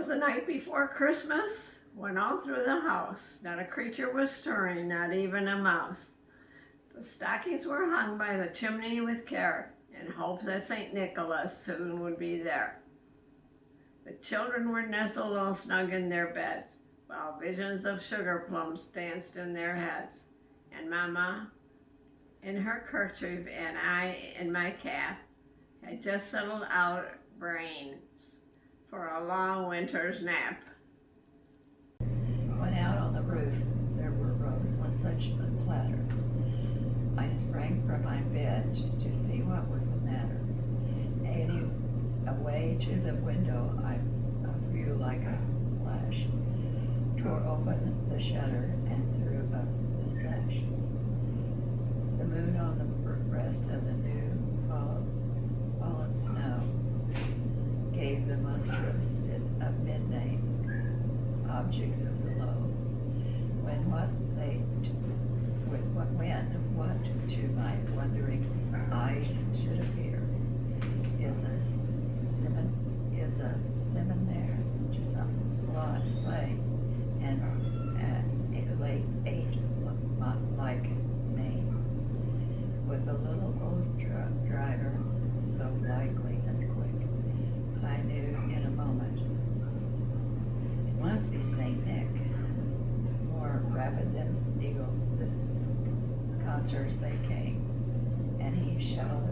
was the night before Christmas, when all through the house, not a creature was stirring, not even a mouse. The stockings were hung by the chimney with care, in hope that St. Nicholas soon would be there. The children were nestled all snug in their beds, while visions of sugar plums danced in their heads. And Mama, in her kerchief, and I in my cap, had just settled out brains for a long winter's nap. Went out on the roof. There were rows with such a clatter. I sprang from my bed to see what was the matter. Away to the window I flew like a flash, tore open the shutter and threw up the sash. The moon on the breast of the new fallen snow gave the monstrous of midnight objects of below. What to my wondering eyes should appear is a simon there, just some sleigh, and it lay 8 like me, with a little old driver, so likely and quick. I knew in a moment it must be St. Nick, more rapid than eagles. This concerts they came, and he shouted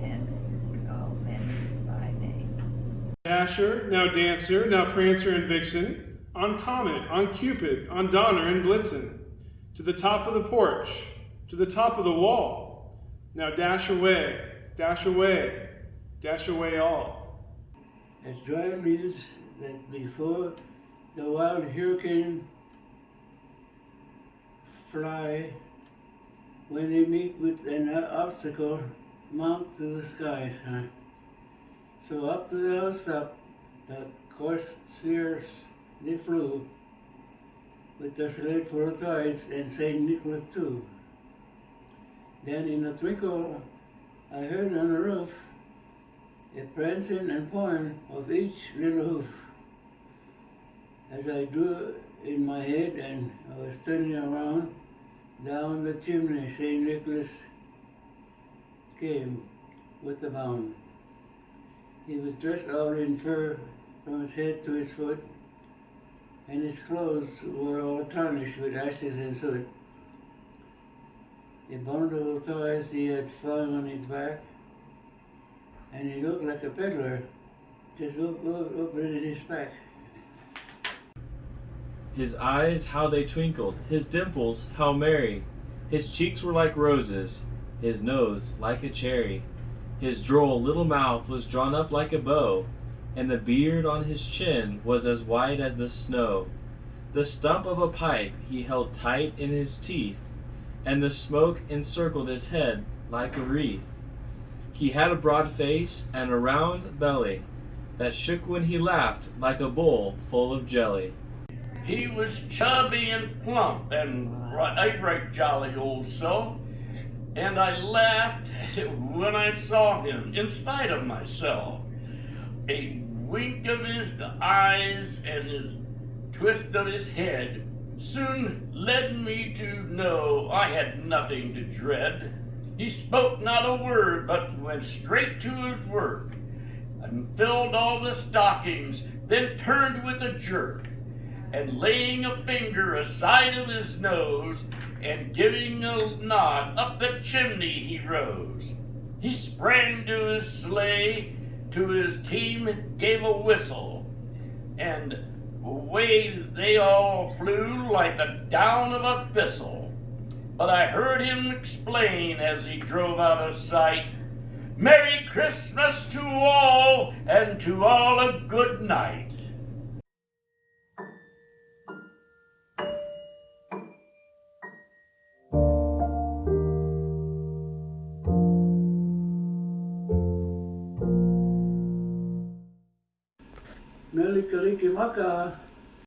and called many by name. Dasher, now Dancer, now Prancer and Vixen, on Comet, on Cupid, on Donner and Blitzen, to the top of the porch, to the top of the wall. Now dash away, dash away, dash away all. As dry leaves that before the wild hurricane fly, when they meet with an obstacle, mount to the skies. So up to the housetop, the corsairs they flew, with the sled full of toys and St. Nicholas too. Then in a twinkle, I heard on the roof a prancing and pawing of each little hoof. As I drew in my head and I was turning around, down the chimney St. Nicholas came with a bound. He was dressed all in fur from his head to his foot, and his clothes were all tarnished with ashes and soot. A bundle of toys he had flung on his back, and he looked like a peddler, just opening his pack. His eyes, how they twinkled, his dimples, how merry. His cheeks were like roses, his nose like a cherry. His droll little mouth was drawn up like a bow, and the beard on his chin was as white as the snow. The stump of a pipe he held tight in his teeth, and the smoke encircled his head like a wreath. He had a broad face and a round belly that shook when he laughed like a bowl full of jelly. He was chubby and plump and a right jolly old soul, and I laughed when I saw him in spite of myself. A wink of his eyes and his twist of his head soon led me to know I had nothing to dread. He spoke not a word, but went straight to his work, and filled all the stockings, then turned with a jerk, and laying a finger aside of his nose, and giving a nod, up the chimney he rose. He sprang to his sleigh, to his team gave a whistle, and away they all flew like the down of a thistle. But I heard him explain as he drove out of sight, "Merry Christmas to all, and to all a good night." Meli Kalikimaka